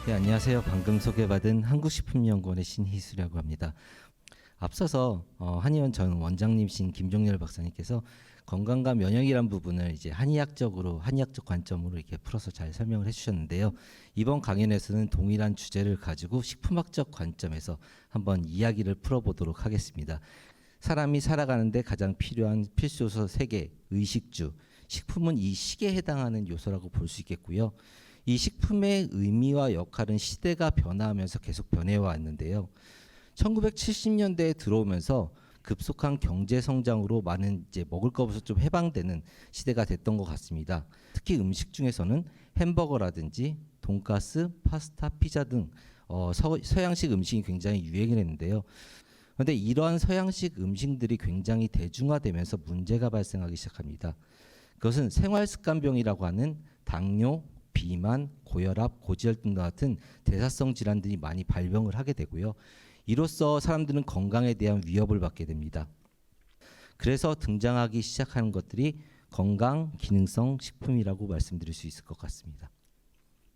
네, 안녕하세요. 방금 소개받은 한국식품연구원의 신희수라고 합니다. 앞서서 한의원 전 원장님이신 김종렬 박사님께서 건강과 면역이란 부분을 이제 한의학적 관점으로 이렇게 풀어서 잘 설명을 해주셨는데요. 이번 강연에서는 동일한 주제를 가지고 식품학적 관점에서 한번 이야기를 풀어보도록 하겠습니다. 사람이 살아가는데 가장 필요한 필수 요소 3개, 의식주, 식품은 이 식에 해당하는 요소라고 볼 수 있겠고요. 이 식품의 의미와 역할은 시대가 변화하면서 계속 변해왔는데요. 1970년대에 들어오면서 급속한 경제 성장으로 많은 이제 먹을 것부터 좀 해방되는 시대가 됐던 것 같습니다. 특히 음식 중에서는 햄버거라든지 돈가스, 파스타, 피자 등 서양식 음식이 굉장히 유행을 했는데요. 그런데 이러한 서양식 음식들이 굉장히 대중화되면서 문제가 발생하기 시작합니다. 그것은 생활습관병이라고 하는 당뇨, 비만, 고혈압, 고지혈증 같은 대사성 질환들이 많이 발병을 하게 되고요. 이로써 사람들은 건강에 대한 위협을 받게 됩니다. 그래서 등장하기 시작하는 것들이 건강 기능성 식품이라고 말씀드릴 수 있을 것 같습니다.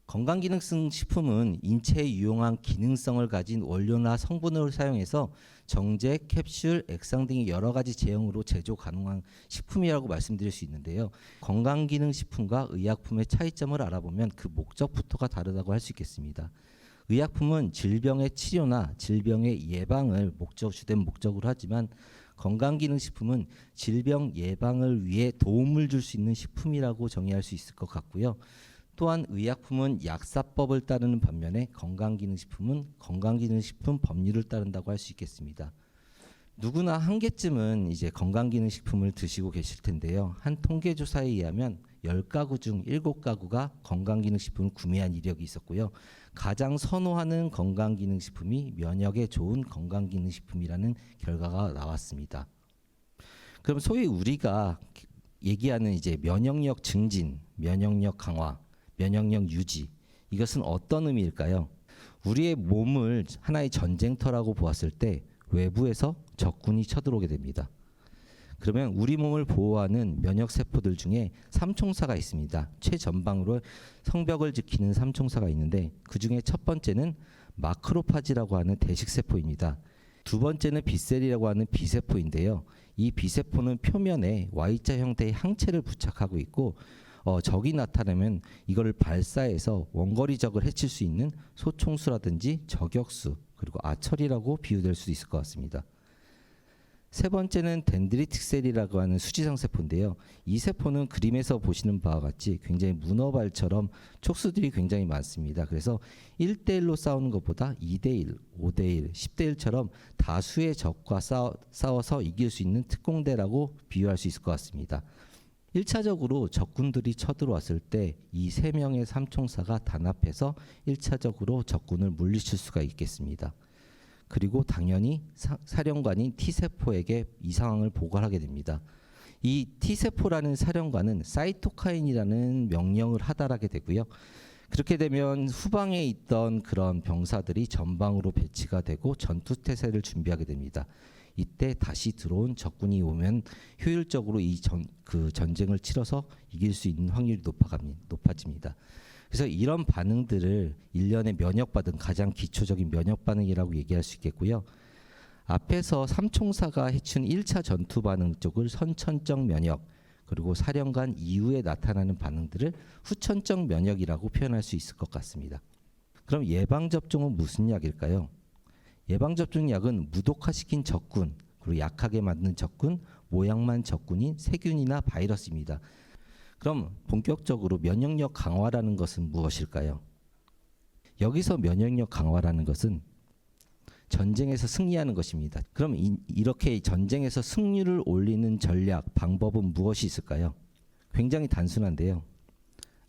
건강 기능성 식품은 인체에 유용한 기능성을 가진 원료나 성분을 사용해서 정제, 캡슐, 액상 등의 여러 가지 제형으로 제조 가능한 식품이라고 말씀드릴 수 있는데요. 건강 기능 식품과 의약품의 차이점을 알아보면 그 목적부터가 다르다고 할 수 있겠습니다. 의약품은 질병의 치료나 질병의 예방을 주된 목적으로 하지만 건강기능식품은 질병 예방을 위해 도움을 줄 수 있는 식품이라고 정의할 수 있을 것 같고요. 또한 의약품은 약사법을 따르는 반면에 건강기능식품은 건강기능식품 법률을 따른다고 할 수 있겠습니다. 누구나 한 개쯤은 이제 건강기능식품을 드시고 계실 텐데요. 한 통계조사에 의하면 10가구 중 7가구가 건강기능식품을 구매한 이력이 있었고요. 가장 선호하는 건강기능식품이 면역에 좋은 건강기능식품이라는 결과가 나왔습니다. 그럼 소위 우리가 얘기하는 이제 면역력 증진, 면역력 강화, 면역력 유지, 이것은 어떤 의미일까요? 우리의 몸을 하나의 전쟁터라고 보았을 때 외부에서 적군이 쳐들어오게 됩니다. 그러면 우리 몸을 보호하는 면역세포들 중에 삼총사가 있습니다. 최전방으로 성벽을 지키는 삼총사가 있는데 그 중에 첫 번째는 마크로파지라고 하는 대식세포입니다. 두 번째는 B셀이라고 하는 B세포인데요. 이 B세포는 표면에 Y자 형태의 항체를 부착하고 있고 적이 나타나면 이거를 발사해서 원거리적을 해칠 수 있는 소총수라든지 저격수 그리고 아처리라고 비유될 수 있을 것 같습니다. 세 번째는 덴드리틱 셀이라고 하는 수지성 세포인데요. 이 세포는 그림에서 보시는 바와 같이 굉장히 문어발처럼 촉수들이 굉장히 많습니다. 그래서 1대1로 싸우는 것보다 2대1, 5대1, 10대1처럼 다수의 적과 싸워서 이길 수 있는 특공대라고 비유할 수 있을 것 같습니다. 1차적으로 적군들이 쳐들어왔을 때 이 3명의 삼총사가 단합해서 1차적으로 적군을 물리칠 수가 있겠습니다. 그리고 당연히 사령관인 T세포에게 이 상황을 보고하게 됩니다. 이 T세포라는 사령관은 사이토카인이라는 명령을 하달하게 되고요. 그렇게 되면 후방에 있던 그런 병사들이 전방으로 배치가 되고 전투태세를 준비하게 됩니다. 이때 다시 들어온 적군이 오면 효율적으로 그 전쟁을 치러서 이길 수 있는 확률이 높아집니다. 그래서 이런 반응들을 일련의 면역반응, 가장 기초적인 면역반응이라고 얘기할 수 있겠고요. 앞에서 삼총사가 해춘 1차 전투 반응 쪽을 선천적 면역, 그리고 사령관 이후에 나타나는 반응들을 후천적 면역이라고 표현할 수 있을 것 같습니다. 그럼 예방접종은 무슨 약일까요? 예방접종 약은 무독화시킨 적군, 그리고 약하게 만든 적군, 모양만 적군인 세균이나 바이러스입니다. 그럼 본격적으로 면역력 강화라는 것은 무엇일까요? 여기서 면역력 강화라는 것은 전쟁에서 승리하는 것입니다. 그럼 이렇게 전쟁에서 승률을 올리는 전략, 방법은 무엇이 있을까요? 굉장히 단순한데요.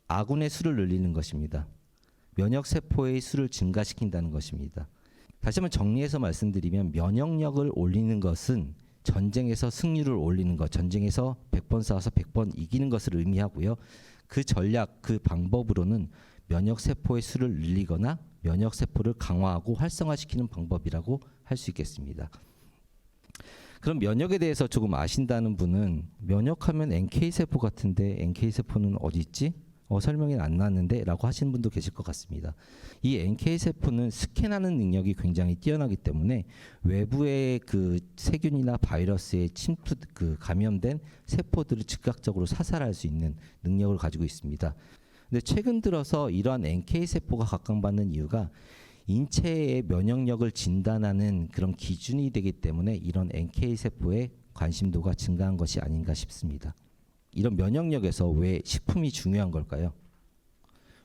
아군의 수를 늘리는 것입니다. 면역세포의 수를 증가시킨다는 것입니다. 다시 한번 정리해서 말씀드리면 면역력을 올리는 것은 전쟁에서 승률을 올리는 것, 전쟁에서 100번 싸워서 100번 이기는 것을 의미하고요. 그 전략, 그 방법으로는 면역세포의 수를 늘리거나 면역세포를 강화하고 활성화시키는 방법이라고 할 수 있겠습니다. 그럼 면역에 대해서 조금 아신다는 분은 면역하면 NK세포 같은데 NK세포는 어디 있지? 설명이 안 나왔는데 라고 하시는 분도 계실 것 같습니다. 이 NK 세포는 스캔하는 능력이 굉장히 뛰어나기 때문에 외부의 그 세균이나 바이러스에 감염된 세포들을 즉각적으로 사살할 수 있는 능력을 가지고 있습니다. 근데 최근 들어서 이러한 NK 세포가 각광받는 이유가 인체의 면역력을 진단하는 그런 기준이 되기 때문에 이런 NK 세포의 관심도가 증가한 것이 아닌가 싶습니다. 이런 면역력에서 왜 식품이 중요한 걸까요?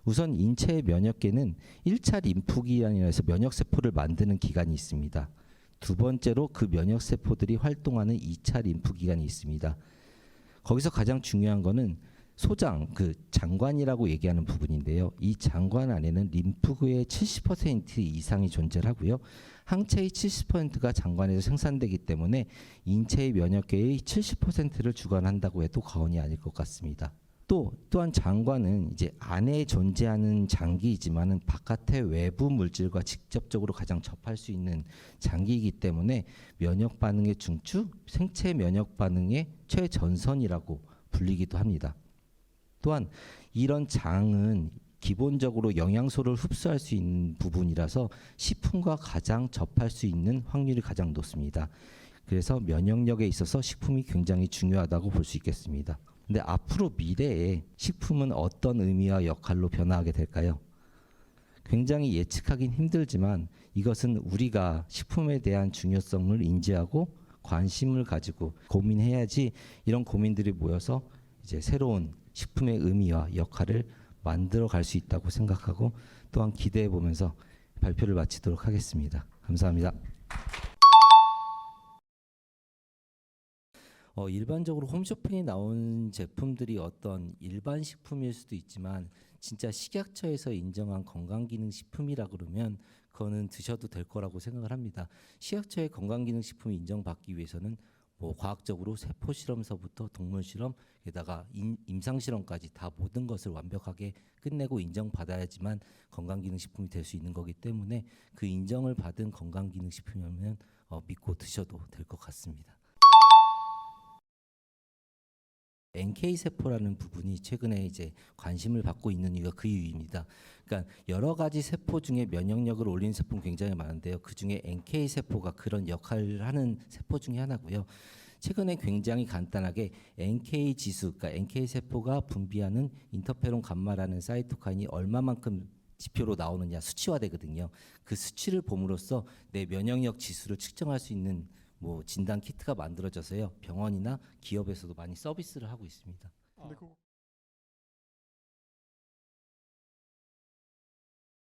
우선 인체의 면역계는 1차 림프기관이라 해서 면역세포를 만드는 기관이 있습니다. 두 번째로 그 면역세포들이 활동하는 2차 림프기관이 있습니다. 거기서 가장 중요한 거는 소장, 그 장관이라고 얘기하는 부분인데요. 이 장관 안에는 림프구의 70% 이상이 존재를 하고요. 항체의 70%가 장관에서 생산되기 때문에 인체의 면역계의 70%를 주관한다고 해도 과언이 아닐 것 같습니다. 또한 장관은 이제 안에 존재하는 장기이지만은 바깥의 외부 물질과 직접적으로 가장 접할 수 있는 장기이기 때문에 면역 반응의 중추, 생체 면역 반응의 최전선이라고 불리기도 합니다. 또한 이런 장은 기본적으로 영양소를 흡수할 수 있는 부분이라서 식품과 가장 접할 수 있는 확률이 가장 높습니다. 그래서 면역력에 있어서 식품이 굉장히 중요하다고 볼 수 있겠습니다. 근데 앞으로 미래에 식품은 어떤 의미와 역할로 변화하게 될까요? 굉장히 예측하긴 힘들지만 이것은 우리가 식품에 대한 중요성을 인지하고 관심을 가지고 고민해야지 이런 고민들이 모여서 이제 새로운 식품의 의미와 역할을 만들어 갈 수 있다고 생각하고 또한 기대해 보면서 발표를 마치도록 하겠습니다. 감사합니다. 일반적으로 홈쇼핑에 나온 제품들이 어떤 일반 식품일 수도 있지만 진짜 식약처에서 인정한 건강기능식품이라 그러면 그거는 드셔도 될 거라고 생각을 합니다. 식약처의 건강기능식품이 인정받기 위해서는 뭐 과학적으로 세포 실험서부터 동물 실험, 게다가 임상 실험까지 다 모든 것을 완벽하게 끝내고 인정받아야지만 건강기능식품이 될 수 있는 거기 때문에 그 인정을 받은 건강기능식품이면 믿고 드셔도 될 것 같습니다. NK 세포라는 부분이 최근에 이제 관심을 받고 있는 이유가 그 이유입니다. 그러니까 여러 가지 세포 중에 면역력을 올리는 세포는 굉장히 많은데요. 그 중에 NK 세포가 그런 역할을 하는 세포 중에 하나고요. 최근에 굉장히 간단하게 NK 지수, 그러니까 NK 세포가 분비하는 인터페론 감마라는 사이토카인이 얼마만큼 지표로 나오느냐 수치화되거든요. 그 수치를 봄으로써 내 면역력 지수를 측정할 수 있는 진단 키트가 만들어져서요. 병원이나 기업에서도 많이 서비스를 하고 있습니다.